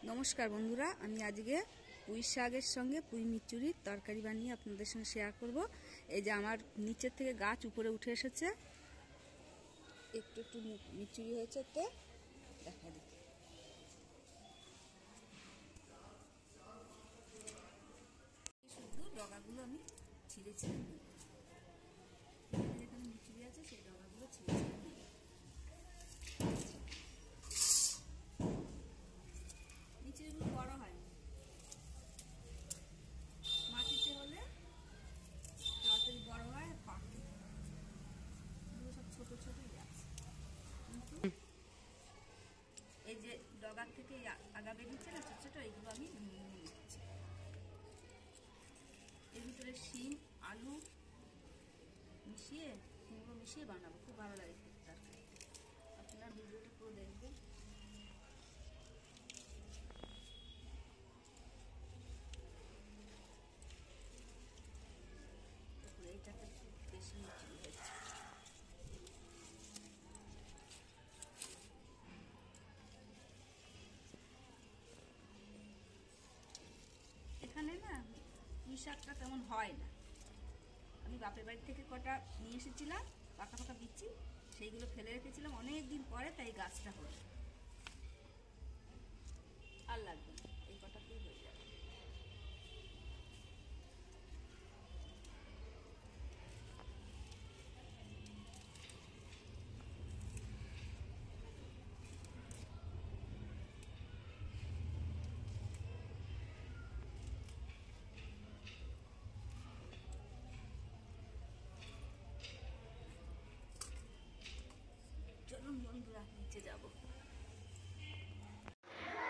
নমস্কার বন্ধুরা, আমি আজকে পুঁই শাকের সঙ্গে পুঁই মিচুরির তরকারি বানিয়ে আপনাদের সঙ্গে শেয়ার করব। এই যে আমার নিচের থেকে গাছ উপরে উঠে এসেছে, একটু একটু মিচুরি হয়েছে, তো দেখা দিই। শুধু ডগাগুলো আমি ছিঁড়ে ছিঁড়ে নিই, যেখানে মিচুরি আছে সেই ডগাগুলো ছিঁড়ে ছিঁড়ে নিই। মিচুরিগুলো বড় হয়, মাটিতে হলে তাড়াতাড়ি বড় হয়, পাকে। এগুলো সব ছোট ছোটই আছে, কিন্তু এই যে ডগার থেকে আগা বেরিয়েছে না ছোট ছোট, এইগুলো আমি নিয়ে নিচ্ছি। এর ভিতরে শিম আলু মিশিয়ে কুমড়ো মিশিয়ে বানাবো, খুব ভালো লাগে তরকারি। আপনারা ভিডিওটা পুরো দেখবেন। এইটাতে বেশি মিষ্টি হয়েছে। এখানে না পুঁই শাকটা তেমন হয় না। আমি বাপের বাড়ি থেকে কটা নিয়ে এসেছিলাম, পাকা পাকা বিচি, সেইগুলো ফেলে রেখেছিলাম অনেক দিন পরে, তাই গাছটা হলো। আর লাগবে না, এই কটাতেই হয়ে যাবে।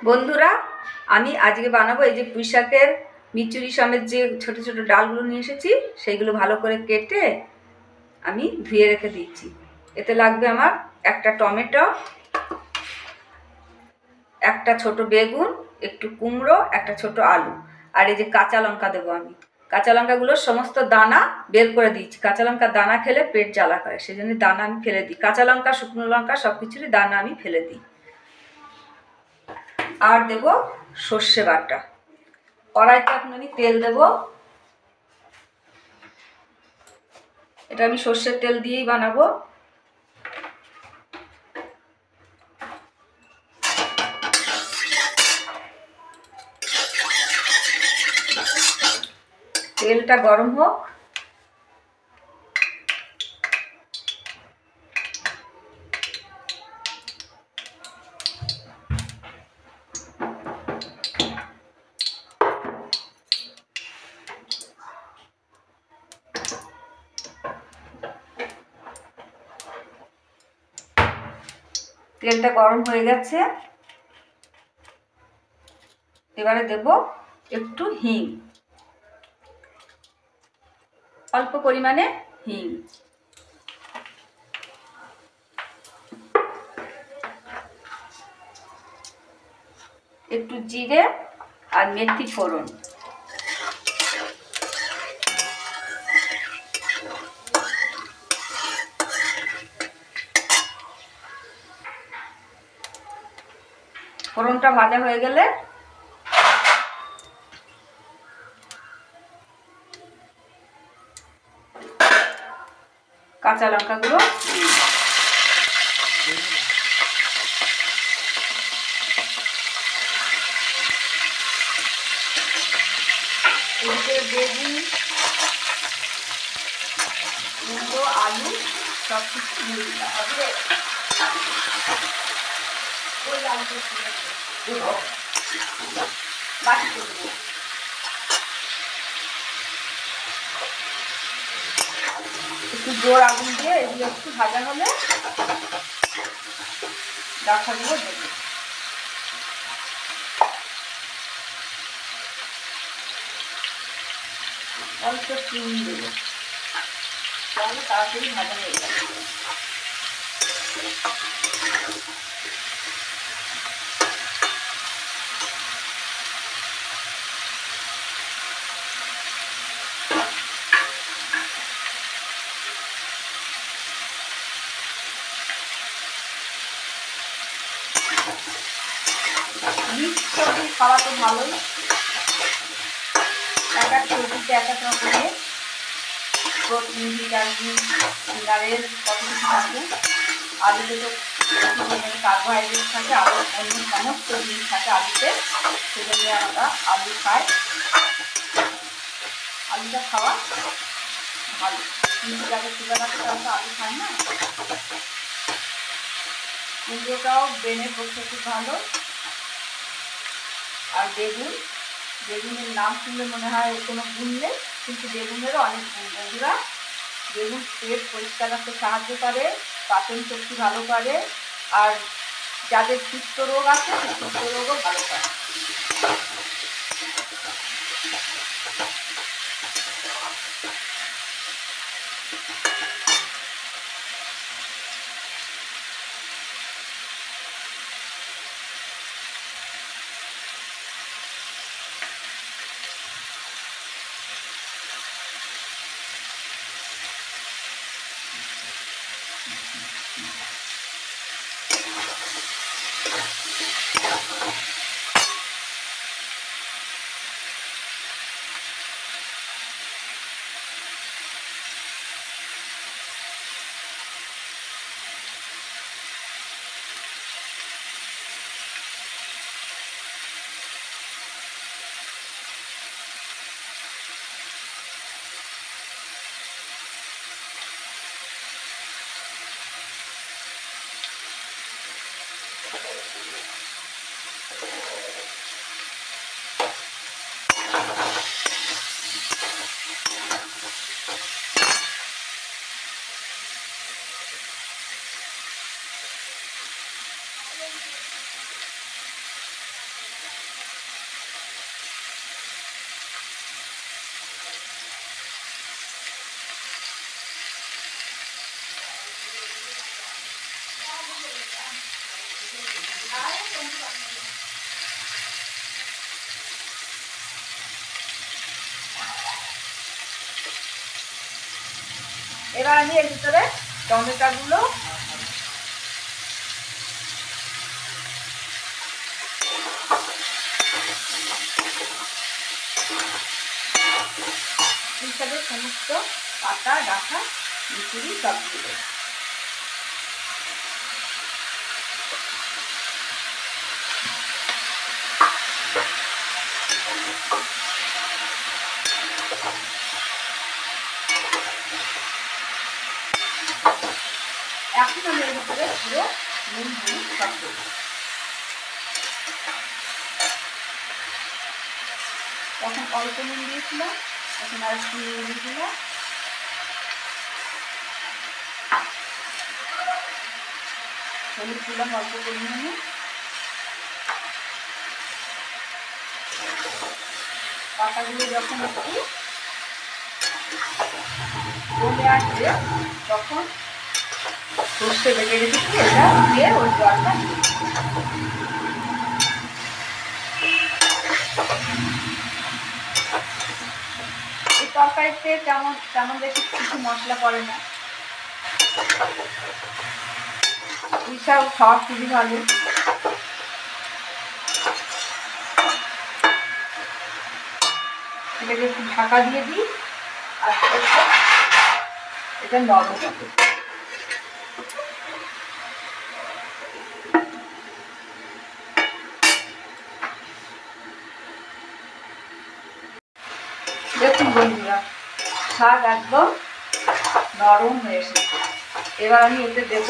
বন্ধুরা, আমি আজকে বানাবো এই যে পুঁই শাকের মিচুরি সমেত যে ছোট ছোট ডালগুলো নিয়ে এসেছি, সেইগুলো ভালো করে কেটে আমি ধুয়ে রেখে দিচ্ছি। এতে লাগবে আমার একটা টমেটো, একটা ছোট বেগুন, একটু কুমড়ো, একটা ছোট আলু, আর এই যে কাঁচা লঙ্কা দেবো আমি। কাঁচা লঙ্কাগুলোর সমস্ত দানা বের করে দিচ্ছি। কাঁচা লঙ্কার দানা খেলে পেট জ্বালা করে, সেই জন্য দানা আমি ফেলে দিই। কাঁচা লঙ্কা শুকনো লঙ্কা সব কিছুরই দানা আমি ফেলে দিই। আর দেব সর্ষে বাটা। কড়াইতে এখন আমি তেল দেব। এটা আমি সর্ষের তেল দিয়েই বানাবো। তেলটা গরম হোক। তেলটা গরম হয়ে গেছে, এবারে দেব একটু হিং, অল্প পরিমাণে হিং, একটু জিরে আর মেথি ফোড়ন, ফোড়নটা ভাজা হয়ে গেলে কাঁচা লঙ্কাগুলো বেগুন কুমড়ো আলু সব কিছু দিয়ে দিলাম। একটু জোর আগুন দিয়ে এগুলো একটু ভাজা হলে ডাঁটাগুলো দেবো। অল্প চুন দেবো, তাহলে তাড়াতাড়ি ভাজা হয়ে যাবে। আমি মিক্স সবজি খাওয়া তো ভালোই, এক এক সবজিতে এক এক রকমের প্রোটিন, ভিটামিন, মিনারেল কত কিছু থাকে। আলুতে তো কার্বোহাইড্রেট থাকে, আলু অন্য সমস্ত জিনিস থাকে আলুতে, সেজন্য আমরা আলু খাই। আলুটা খাওয়া ভালো, কিন্তু যাদের সুগার আছে তারা তো আলু খায় না। কুমড়োটাও ব্রেনের পক্ষে খুব ভালো। আর বেগুনের নাম শুনলে মনে হয় কোনো গুণ নেই, কিন্তু বেগুনেরও অনেক গুণ। বন্ধুরা, বেগুন পেট পরিষ্কার রাখতে সাহায্য করে, পাচন শক্তি ভালো করে, আর যাদের পিত্ত রোগ আছে সেই পিত্ত রোগও ভালো করে। এবার আমি এর ভিতরে টমেটোগুলো হিসাবে সমস্ত পাতা ডাঁটা মিচুরি সব দিয়ে এখন আমি এর ভিতরে পুরো নুন হলুদ সব দেব। তখন অল্প নুন দিয়েছিলাম, এখন আর একটু নুন দিয়েছিলাম। হলুদ দিলাম অল্প পরিমাণে। পাতাগুলো যখন একটু গলে আসবে তখন সর্ষে বেটে রেখেছি এটা দিয়ে ওই জলটা দিয়ে এই তরকারিতে তেমন বেশি কিছু মশলা পড়ে না। পুঁইশাক খাওয়া খুবই ভালো। এটাকে একটু ঢাকা দিয়ে দিই আর এটা নরম হবে। দেখুন বন্ধুরা, শাক একদম নরম হয়ে এসেছে। এবার আমি এতে দেব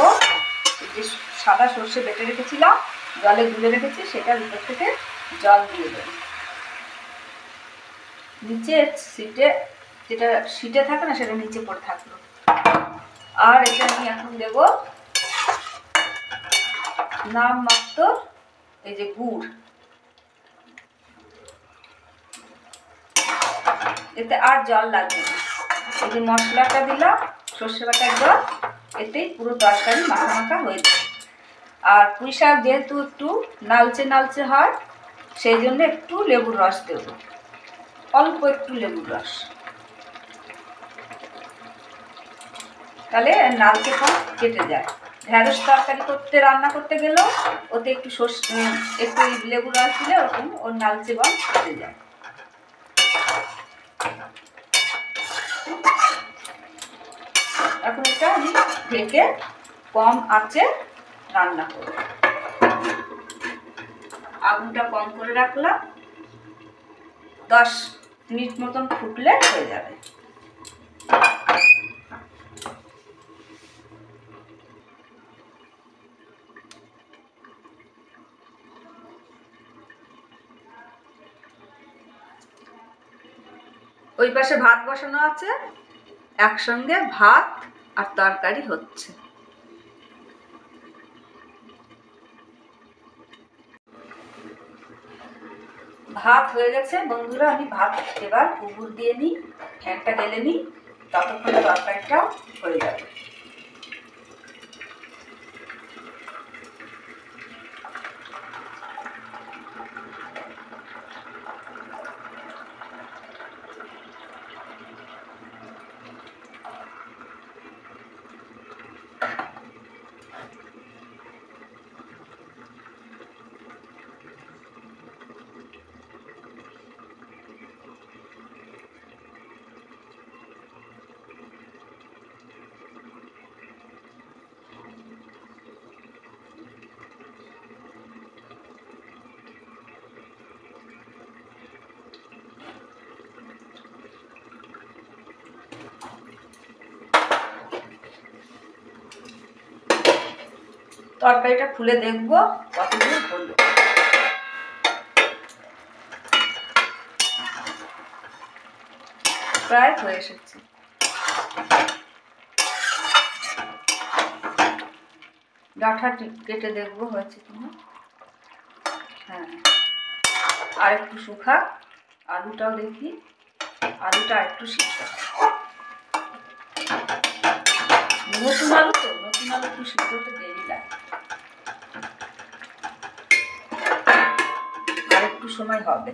যে সাদা সর্ষে বেটে রেখেছিলাম, জলে গুলে রেখেছি, সেটার ভিতর থেকে জল দিয়ে দেব। নিচে সিটে যেটা সিটে থাকে না সেটা নিচে পড়ে থাকলো। আর এটা আমি এখন দেব নামমাত্র এই যে গুড়, এতে আর জল লাগবে না। এই যে মশলাটা দিলাম সর্ষে বাটার জল, এতেই পুরো তরকারি মাখা মাখা হয়ে যাবে। আর পুঁই শাক যেহেতু একটু নালচে নালচে হয়, সেই জন্য একটু লেবুর রস দেব, অল্প একটু লেবুর রস, তাহলে নালচে কম কেটে যায়। ঢেঁড়স তরকারি রান্না করতে গেলেও ওতে একটু একটু লেবু রস দিলে ওরকম ওর লালচে ভাব চলে যায়। এখন এটা আমি ঢেকে কম আঁচে রান্না করব। আগুনটা কম করে রাখলাম, 10 মিনিট মতন ফুটলে হয়ে যাবে। ওই পাশে ভাত বসানো আছে, একসঙ্গে ভাত আর তরকারি হচ্ছে। ভাত হয়ে গেছে বন্ধুরা, আমি ভাত এবার কুকুর দিয়ে নিই, ফ্যানটা গেলে নিই, ততক্ষণে তরকারিটাও হয়ে যাবে। তরকারিটা খুলে দেখবো কতদূর হলো। প্রায় হয়ে এসেছে। ডাঁটা কেটে দেখবো হয়েছে কিনা। হ্যাঁ, আর একটু শুকা, আলুটাও দেখি, আলুটা আর একটু সিদ্ধ। নতুন আলু তো, নতুন আলু একটু সিদ্ধ হতে দেরি লাগে, আর একটু সময় হবে।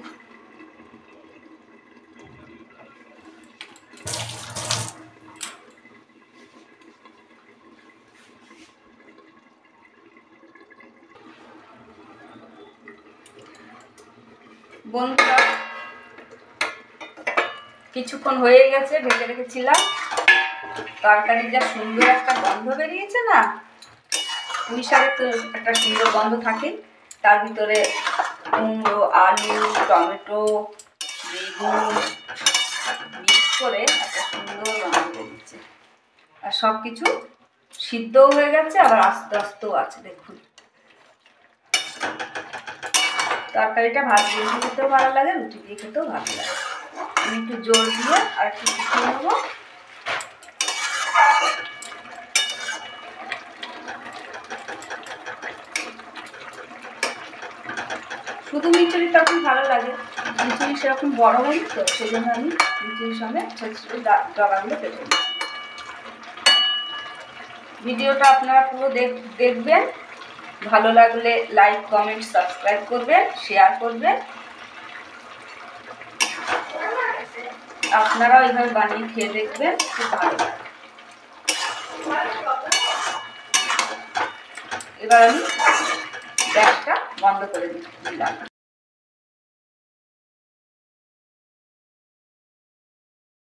বন্ধুরা কিছুক্ষণ হয়ে গেছে, ঢেকে রেখেছিলাম। তরকারির যা সুন্দর একটা গন্ধ বেরিয়েছে না, পুঁই শাকের তো একটা সুন্দর গন্ধ থাকে, তার ভিতরে কুমড়ো, আলু, টমেটো, বেগুন মিক্স করে একটা সুন্দর গন্ধ বেরিয়েছে। আর সব কিছু সিদ্ধও হয়ে গেছে, আবার আস্তে আস্তেও আছে। দেখুন তরকারিটা ভাত দিয়ে খেতেও ভালো লাগে, রুটি দিয়ে খেতেও ভালো লাগে। আমি একটু জোর দিয়ে আর একটু শুকিয়ে নেবো। শুধু মিচুরি তখন ভালো লাগে, মিচুরি সেরকম বড় হয়নি তো, সেই জন্য আমি মিচুরির সঙ্গে ছোটো ছোটো ডগাগুলো কেটে নিই। ভিডিওটা আপনারা পুরো দেখবেন, ভালো লাগলে লাইক, কমেন্ট, সাবস্ক্রাইব করবেন, শেয়ার করবেন। আপনারাও এইভাবে বানিয়ে খেয়ে দেখবেন, খুব ভালো লাগে। এবার আমি গ্যাসটা বন্ধ করে দিলাম।